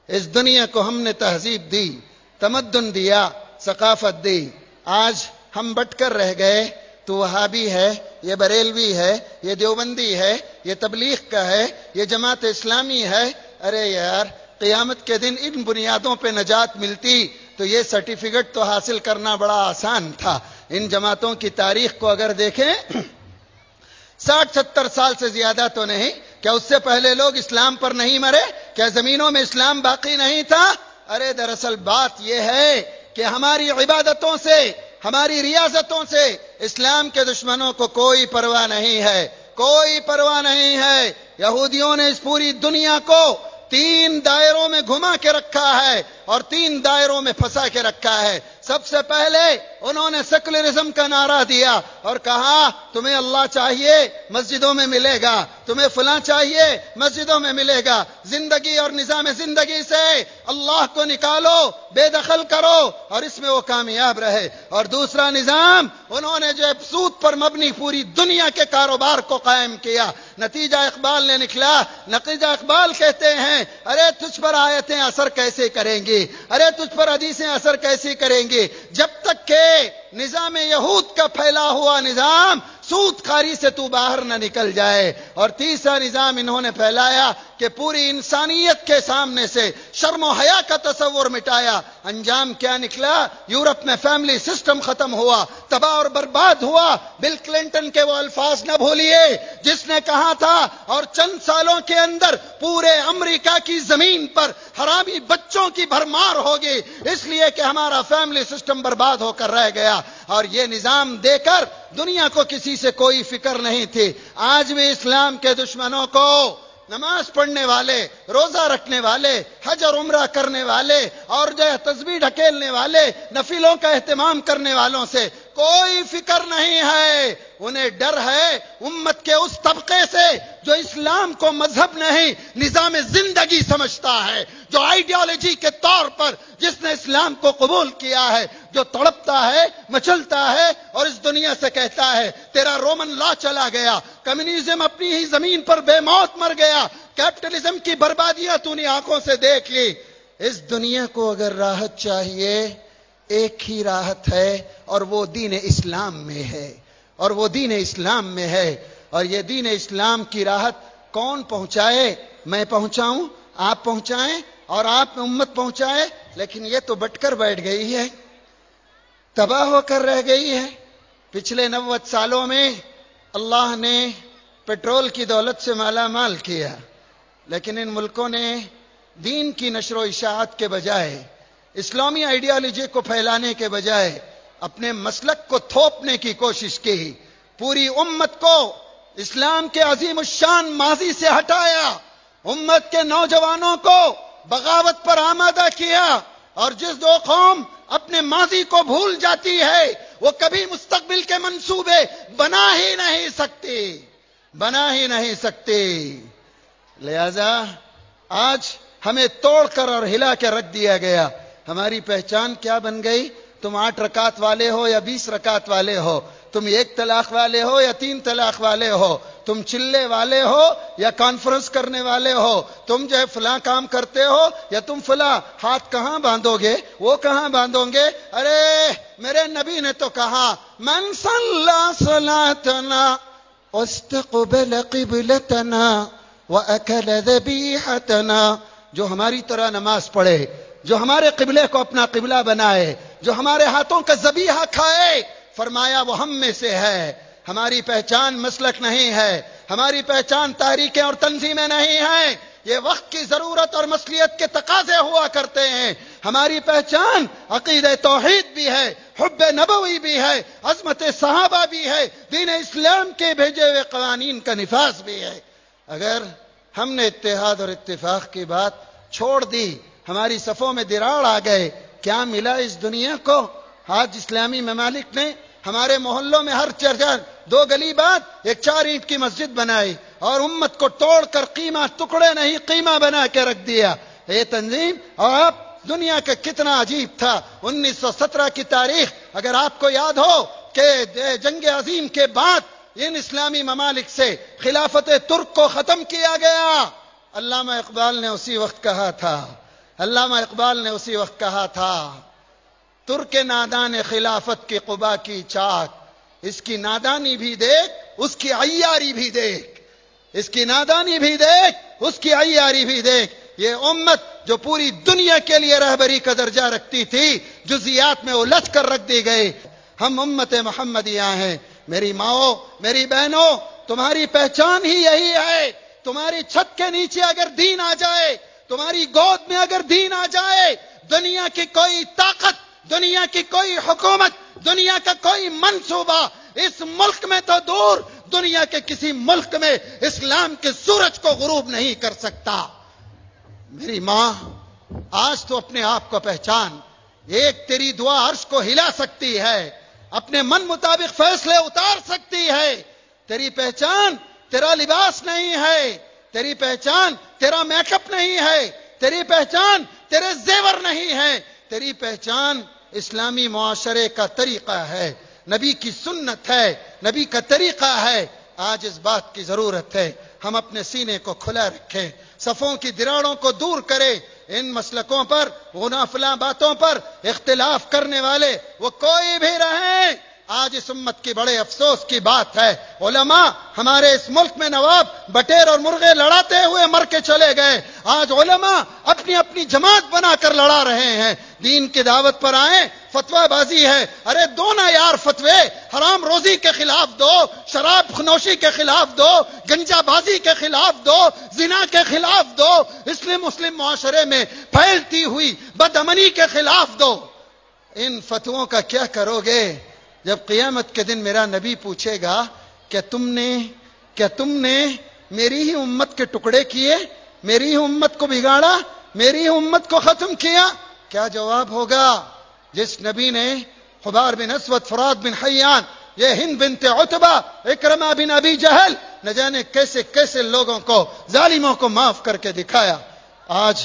اس دنیا کو ہم نے تہذیب دی، تمدن دیا، ثقافت دی. آج ہم بٹ کر رہ گئے. تو وہابی ہے، یہ بریلوی ہے، یہ دیوبندی ہے، یہ تبلیغ کا ہے، یہ جماعت اسلامی ہے. ارے یار، قیامت کے دن ان بنیادوں پہ نجات ملتی تو یہ سرٹیفکیٹ تو حاصل کرنا بڑا آسان تھا. ان جماعتوں کی تاریخ کو اگر دیکھیں 60-70 سال سے زیادہ تو نہیں. کیا اس سے پہلے لوگ اسلام پر نہیں مرے؟ کیا زمینوں میں اسلام باقی نہیں تھا؟ ارے دراصل بات یہ ہے کہ ہماری عبادتوں سے، ہماری ریاضتوں سے اسلام کے دشمنوں کو کوئی پرواہ نہیں ہے، کوئی پرواہ نہیں ہے. یہودیوں نے اس پوری دنیا کو 3 دائروں میں گھما کے رکھا ہے اور 3 دائروں میں پھنسا کے رکھا ہے. سب سے پہلے انہوں نے سیکولرزم کا نعرہ دیا اور کہا تمہیں اللہ چاہیے مسجدوں میں ملے گا، تمہیں فلاں چاہیے مسجدوں میں ملے گا. زندگی اور نظام زندگی سے اللہ کو نکالو، بے دخل کرو اور اس میں وہ کامیاب رہے. اور دوسرا نظام انہوں نے جو سود پر مبنی پوری دنیا کے کاروبار کو قائم کیا. نتیجہ اقبال نے نکلا. نتیجہ اقبال کہتے ہیں ارے تجھ پر آیتیں اثر کیسے کریں گی، ارے تجھ پر حدیثیں اثر کیسے کریں گی جب تک کہ نظام یہود کا پھیلا ہوا نظام سود خاری سے تو باہر نہ نکل جائے. اور تیسرا نظام انہوں نے پھیلایا کہ پوری انسانیت کے سامنے سے شرم و حیا کا تصور مٹایا. انجام کیا نکلا؟ یورپ میں فیملی سسٹم ختم ہوا، تباہ اور برباد ہوا. بل کلنٹن کے وہ الفاظ نہ بھولیے جس نے کہا تھا اور چند سالوں کے اندر پورے امریکہ کی زمین پر حرامی بچوں کی بھرمار ہوگی اس لیے کہ ہمارا فیملی سسٹم برباد ہو کر رہ گیا. اور یہ نظام دے کر دنیا کو کسی سے کوئی فکر نہیں تھی. آج بھی اسلام کے دشمنوں کو نماز پڑھنے والے، روزہ رکھنے والے، حج اور عمرہ کرنے والے اور جو ہے تسبیح ڈھکیلنے والے، نفلوں کا اہتمام کرنے والوں سے کوئی فکر نہیں ہے. انہیں ڈر ہے امت کے اس طبقے سے جو اسلام کو مذہب نہیں نظام زندگی سمجھتا ہے، جو آئیڈیالوجی کے طور پر جس نے اسلام کو قبول کیا ہے، جو تڑپتا ہے، مچلتا ہے اور اس دنیا سے کہتا ہے تیرا رومن لا چلا گیا، کمیونزم اپنی ہی زمین پر بے موت مر گیا، کیپٹلزم کی بربادیاں تو نے آنکھوں سے دیکھ لی. اس دنیا کو اگر راحت چاہیے ایک ہی راحت ہے اور وہ دین اسلام میں ہے، اور وہ دین اسلام میں ہے. اور یہ دین اسلام کی راحت کون پہنچائے؟ میں پہنچاؤں، آپ پہنچائیں اور آپ امت پہنچائے. لیکن یہ تو بٹ کر بیٹھ گئی ہے، تباہ ہو کر رہ گئی ہے. پچھلے 90 سالوں میں اللہ نے پیٹرول کی دولت سے مالا مال کیا، لیکن ان ملکوں نے دین کی نشر و اشاعت کے بجائے، اسلامی آئیڈیالوجی کو پھیلانے کے بجائے اپنے مسلک کو تھوپنے کی کوشش کی. پوری امت کو اسلام کے عظیم الشان ماضی سے ہٹایا، امت کے نوجوانوں کو بغاوت پر آمادہ کیا. اور جس دو قوم اپنے ماضی کو بھول جاتی ہے وہ کبھی مستقبل کے منصوبے بنا ہی نہیں سکتی. لہذا آج ہمیں توڑ کر اور ہلا کے رکھ دیا گیا. ہماری پہچان کیا بن گئی؟ تم 8 رکعت والے ہو یا 20 رکعت والے ہو، تم 1 طلاق والے ہو یا 3 طلاق والے ہو، تم چلے والے ہو یا کانفرنس کرنے والے ہو، تم جو ہے فلاں کام کرتے ہو یا تم فلاں. ہاتھ کہاں باندھو گے؟ وہ کہاں باندھو گے؟ ارے میرے نبی نے تو کہا من صلی صلاتنا واستقبل قبلتنا واکل ذبیحتنا، جو ہماری طرح نماز پڑھے، جو ہمارے قبلے کو اپنا قبلہ بنائے، جو ہمارے ہاتھوں کا ذبیحہ کھائے، فرمایا وہ ہم میں سے ہے. ہماری پہچان مسلک نہیں ہے، ہماری پہچان تحریکیں اور تنظیمیں نہیں ہیں. یہ وقت کی ضرورت اور مصلیت کے تقاضے ہوا کرتے ہیں. ہماری پہچان عقیدہ توحید بھی ہے، حب نبوی بھی ہے، عظمت صحابہ بھی ہے، دین اسلام کے بھیجے ہوئے قوانین کا نفاذ بھی ہے. اگر ہم نے اتحاد اور اتفاق کی بات چھوڑ دی، ہماری صفوں میں دراڑ آ گئے، کیا ملا اس دنیا کو؟ آج اسلامی ممالک نے ہمارے محلوں میں ہر جگہ 2 گلی بعد ایک 4 اینٹ کی مسجد بنائی اور امت کو توڑ کر قیمہ، ٹکڑے نہیں قیمہ بنا کے رکھ دیا. یہ تنظیم اور آپ دنیا کا کتنا عجیب تھا. 1917 کی تاریخ اگر آپ کو یاد ہو کہ جنگ عظیم کے بعد ان اسلامی ممالک سے خلافت ترک کو ختم کیا گیا. علامہ اقبال نے اسی وقت کہا تھا علامہ اقبال نے اسی وقت کہا تھا، ترک نادان خلافت کی قبا کی چاک، اس کی نادانی بھی دیکھ، اس کی عیاری بھی دیکھ، اس کی نادانی بھی دیکھ، اس کی عیاری بھی دیکھ۔ یہ امت جو پوری دنیا کے لیے رہبری کا درجہ رکھتی تھی، جزیات میں الجھ کر رکھ دی گئی۔ ہم امت محمدیہ ہیں۔ میری ماؤں، میری بہنوں، تمہاری پہچان ہی یہی ہے۔ تمہاری چھت کے نیچے اگر دین آ جائے، تمہاری گود میں اگر دین آ جائے، دنیا کی کوئی طاقت، دنیا کی کوئی حکومت، دنیا کا کوئی منصوبہ اس ملک میں تو دور، دنیا کے کسی ملک میں اسلام کے سورج کو غروب نہیں کر سکتا۔ میری ماں، آج تو اپنے آپ کو پہچان۔ ایک تیری دعا عرش کو ہلا سکتی ہے، اپنے من مطابق فیصلے اتار سکتی ہے۔ تیری پہچان تیرا لباس نہیں ہے، تیری پہچان تیرا میک اپ نہیں ہے، تیری پہچان تیرے زیور نہیں ہے، تیری پہچان اسلامی معاشرے کا طریقہ ہے، نبی کی سنت ہے، نبی کا طریقہ ہے۔ آج اس بات کی ضرورت ہے ہم اپنے سینے کو کھلا رکھیں، صفوں کی دراڑوں کو دور کریں۔ ان مسلکوں پر، غنافلاں باتوں پر اختلاف کرنے والے وہ کوئی بھی رہیں، آج اس امت کی بڑے افسوس کی بات ہے، علماء ہمارے اس ملک میں نواب بٹیر اور مرغے لڑاتے ہوئے مر کے چلے گئے۔ آج علماء اپنی اپنی جماعت بنا کر لڑا رہے ہیں۔ دین کی دعوت پر آئیں، فتویٰ بازی ہے۔ ارے دو نا یار فتوے، حرام روزی کے خلاف دو، شراب نوشی کے خلاف دو، گنجا بازی کے خلاف دو، زنا کے خلاف دو، مسلم معاشرے میں پھیلتی ہوئی بدامنی کے خلاف دو۔ ان فتووں کا کیا کرو گے جب قیامت کے دن میرا نبی پوچھے گا کیا تم نے میری ہی امت کے ٹکڑے کیے، میری ہی امت کو بگاڑا، میری ہی امت کو ختم کیا؟ کیا جواب ہوگا؟ جس نبی نے خبار بن اسود، فرات بن حیان، یہ ہند بنت عتبہ، اکرمہ بن ابی جہل، نہ جانے کیسے کیسے لوگوں کو، ظالموں کو معاف کر کے دکھایا۔ آج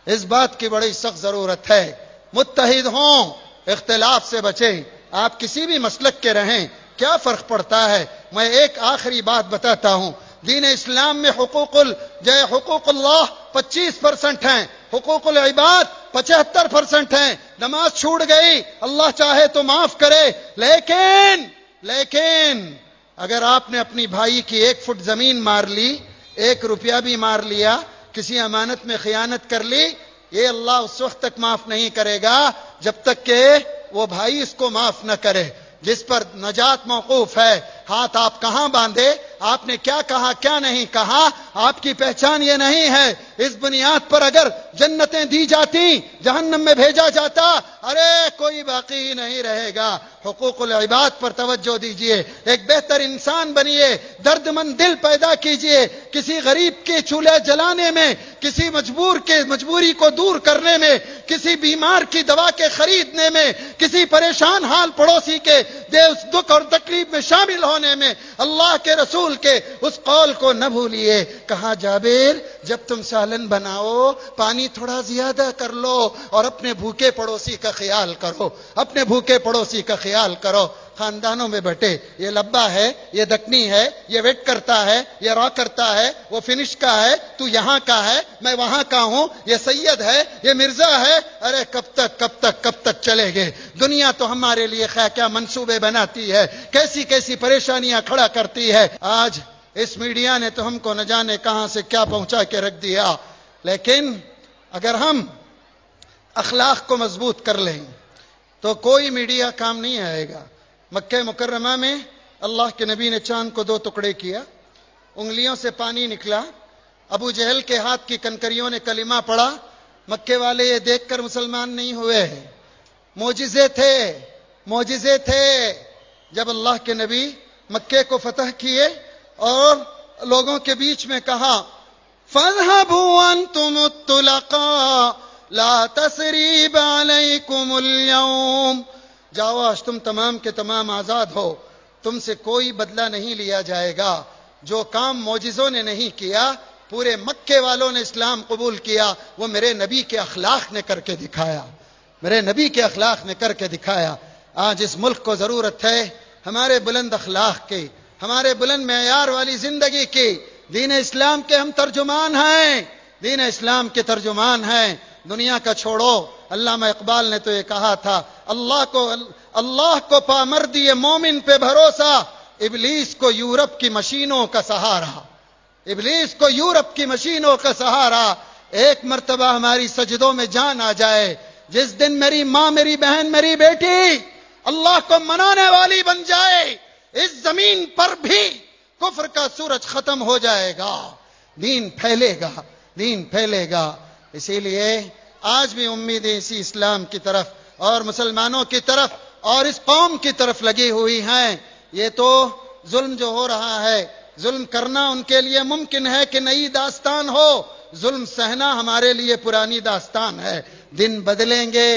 اس بات کی بڑی سخت ضرورت ہے، متحد ہوں، اختلاف سے بچیں۔ آپ کسی بھی مسلک کے رہیں، کیا فرق پڑتا ہے؟ میں ایک آخری بات بتاتا ہوں۔ دین اسلام میں حقوق اللہ 25% ہیں، حقوق العباد 75% ہیں۔ نماز چھوٹ گئی، اللہ چاہے تو معاف کرے، لیکن اگر آپ نے اپنی بھائی کی 1 فٹ زمین مار لی، 1 روپیہ بھی مار لیا، کسی امانت میں خیانت کر لی، یہ اللہ اس وقت تک معاف نہیں کرے گا جب تک کہ وہ بھائی اس کو معاف نہ کرے۔ جس پر نجات موقوف ہے، ہاتھ آپ کہاں باندھے، آپ نے کیا کہا کیا نہیں کہا، آپ کی پہچان یہ نہیں ہے۔ اس بنیاد پر اگر جنتیں دی جاتی، جہنم میں بھیجا جاتا، ارے کوئی باقی نہیں رہے گا۔ حقوق العباد پر توجہ دیجئے، ایک بہتر انسان بنیے، درد مند دل پیدا کیجئے۔ کسی غریب کے چولہے جلانے میں، کسی مجبوری کو دور کرنے میں، کسی بیمار کی دوا کے خریدنے میں، کسی پریشان حال پڑوسی کے دکھ اور تکلیف میں شامل ہونے میں، اللہ کے رسول کے اس قول کو نہ بھولیے۔ کہا جابر، جب تم سالن بناؤ پانی تھوڑا زیادہ کر لو اور اپنے بھوکے پڑوسی کا خیال کرو، اپنے بھوکے پڑوسی کا خیال کرو۔ خاندانوں میں بیٹھے، یہ لبا ہے، یہ دکنی ہے، یہ ویٹ کرتا ہے، یہ را کرتا ہے، وہ فنش کا ہے، تو یہاں کا ہے، میں وہاں کا ہوں، یہ سید ہے، یہ مرزا ہے۔ ارے کب تک چلے گے؟ دنیا تو ہمارے لیے کیا منصوبے بناتی ہے، کیسی پریشانیاں کھڑا کرتی ہے۔ آج اس میڈیا نے تو ہم کو نہ جانے کہاں سے کیا پہنچا کے رکھ دیا۔ لیکن اگر ہم اخلاق کو مضبوط کر لیں تو کوئی میڈیا کام نہیں آئے گا۔ مکہ مکرمہ میں اللہ کے نبی نے چاند کو 2 ٹکڑے کیا، انگلیوں سے پانی نکلا، ابو جہل کے ہاتھ کی کنکریوں نے کلمہ پڑھا، مکے والے یہ دیکھ کر مسلمان نہیں ہوئے۔ معجزے تھے جب اللہ کے نبی مکے کو فتح کیے اور لوگوں کے بیچ میں کہا فَاذْهَبُوا أَنْتُمُ الطُّلَقَاءُ لَا تَثْرِيبَ عَلَيْكُمُ الْيَوْمَ، جاؤ آج تم تمام کے تمام آزاد ہو، تم سے کوئی بدلہ نہیں لیا جائے گا۔ جو کام معجزوں نے نہیں کیا، پورے مکے والوں نے اسلام قبول کیا، وہ میرے نبی کے اخلاق نے کر کے دکھایا، میرے نبی کے اخلاق نے کر کے دکھایا۔ آج اس ملک کو ضرورت ہے ہمارے بلند اخلاق کی، ہمارے بلند معیار والی زندگی کی۔ دین اسلام کے ہم ترجمان ہیں، دین اسلام کے ترجمان ہیں۔ دنیا کا چھوڑو. علامہ اقبال نے تو یہ کہا تھا, اللہ کو پامردی مومن پہ بھروسہ, ابلیس کو یورپ کی مشینوں کا سہارا. ابلیس کو یورپ کی مشینوں کا سہارا. ایک مرتبہ ہماری سجدوں میں جان آ جائے, جس دن میری ماں, میری بہن, میری بیٹی اللہ کو منانے والی بن جائے, اس زمین پر بھی کفر کا سورج ختم ہو جائے گا, دین پھیلے گا, دین پھیلے گا. اسی لیے آج بھی امیدیں اسی اسلام کی طرف اور مسلمانوں کی طرف اور اس قوم کی طرف لگی ہوئی ہیں. یہ تو ظلم جو ہو رہا ہے, ظلم کرنا ان کے لیے ممکن ہے کہ نئی داستان ہو, ظلم سہنا ہمارے لیے پرانی داستان ہے. دن بدلیں گے,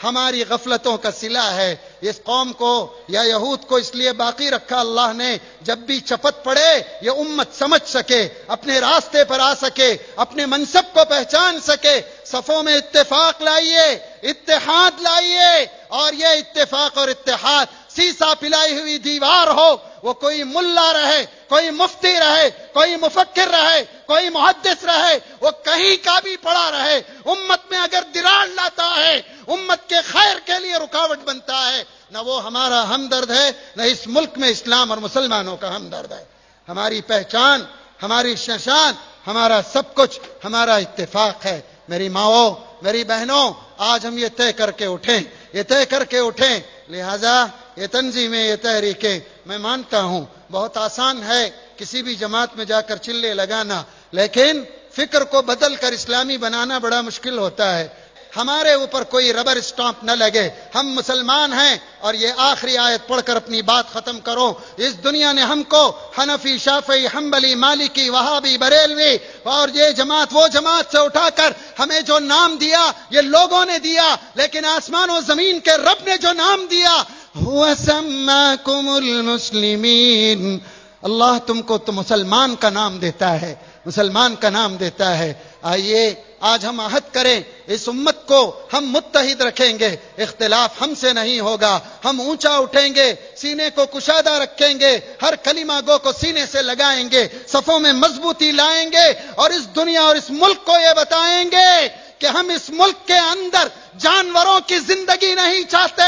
ہماری غفلتوں کا صلہ ہے. اس قوم کو یا یہود کو اس لیے باقی رکھا اللہ نے, جب بھی چپت پڑے یہ امت سمجھ سکے, اپنے راستے پر آ سکے, اپنے منصب کو پہچان سکے. صفوں میں اتفاق لائیے, اتحاد لائیے, اور یہ اتفاق اور اتحاد سیسا پلائی ہوئی دیوار ہو. وہ کوئی ملا رہے, کوئی مفتی رہے, کوئی مفکر رہے, کوئی محدث رہے, وہ کہیں کا بھی پڑا رہے, امت میں اگر دراڑ لاتا ہے, امت کے خیر کے لیے رکاوٹ بنتا ہے, نہ وہ ہمارا ہمدرد ہے, نہ اس ملک میں اسلام اور مسلمانوں کا ہمدرد ہے. ہماری پہچان, ہماری شان, ہمارا سب کچھ ہمارا اتفاق ہے. میری ماؤں, میری بہنوں, آج ہم یہ طے کر کے اٹھیں, یہ طے کر کے اٹھیں. لہذا یہ تنظیمیں, یہ تحریکیں, میں مانتا ہوں بہت آسان ہے کسی بھی جماعت میں جا کر چلے لگانا, لیکن فکر کو بدل کر اسلامی بنانا بڑا مشکل ہوتا ہے. ہمارے اوپر کوئی ربر اسٹامپ نہ لگے, ہم مسلمان ہیں. اور یہ آخری آیت پڑھ کر اپنی بات ختم کروں. اس دنیا نے ہم کو حنفی, شافعی, حنبلی, مالکی, وہابی, بریلوی اور یہ جماعت وہ جماعت سے اٹھا کر ہمیں جو نام دیا یہ لوگوں نے دیا, لیکن آسمان و زمین کے رب نے جو نام دیا, هو سماکم المسلمین, اللہ تم کو تو مسلمان کا نام دیتا ہے, مسلمان کا نام دیتا ہے. آئیے آج ہم عہد کریں, اس امت کو ہم متحد رکھیں گے, اختلاف ہم سے نہیں ہوگا, ہم اونچا اٹھیں گے, سینے کو کشادہ رکھیں گے, ہر کلمہ گو کو سینے سے لگائیں گے, صفوں میں مضبوطی لائیں گے, اور اس دنیا اور اس ملک کو یہ بتائیں گے کہ ہم اس ملک کے اندر جانوروں کی زندگی نہیں چاہتے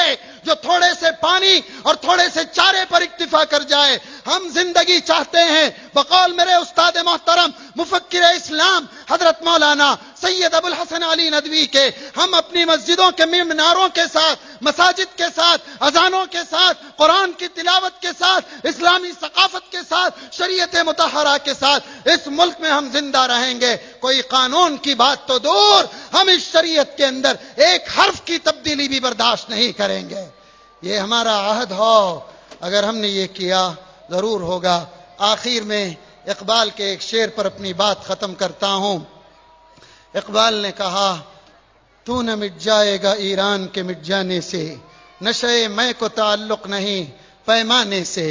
جو تھوڑے سے پانی اور تھوڑے سے چارے پر اکتفا کر جائے. ہم زندگی چاہتے ہیں بقول میرے استاد محترم مفکر اسلام حضرت مولانا سید ابو الحسن علی ندوی کے, ہم اپنی مسجدوں کے میناروں کے ساتھ, مساجد کے ساتھ, اذانوں کے ساتھ, قرآن کی تلاوت کے ساتھ, اسلامی ثقافت کے ساتھ, شریعت مطہرہ کے ساتھ اس ملک میں ہم زندہ رہیں گے. کوئی قانون کی بات تو دور, ہم اس شریعت کے اندر ایک حرف کی تبدیلی بھی برداشت نہیں کریں گے. یہ ہمارا عہد ہو. اگر ہم نے یہ کیا ضرور ہوگا. آخر میں اقبال کے ایک شعر پر اپنی بات ختم کرتا ہوں. اقبال نے کہا, تو نہ مٹ جائے گا ایران کے مٹ جانے سے, نشے میں کو تعلق نہیں پیمانے سے,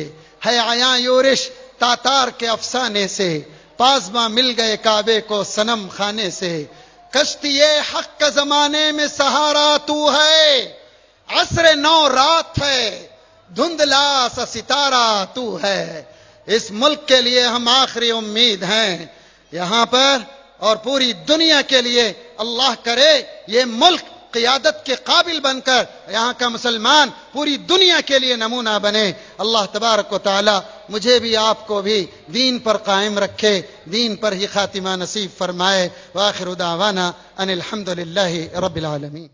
ہے عیاں یورش تاتار کے افسانے سے, پاسباں مل گئے کعبے کو صنم خانے سے, کشتی حق کا زمانے میں سہارا تو ہے, عصر نو رات ہے, دھندلا سا ستارہ تو ہے. اس ملک کے لیے ہم آخری امید ہیں یہاں پر, اور پوری دنیا کے لیے اللہ کرے یہ ملک قیادت کے قابل بن کر یہاں کا مسلمان پوری دنیا کے لیے نمونہ بنے. اللہ تبارک و تعالی مجھے بھی آپ کو بھی دین پر قائم رکھے, دین پر ہی خاتمہ نصیب فرمائے. وآخر دعوانا ان الحمد للہ رب العالمین.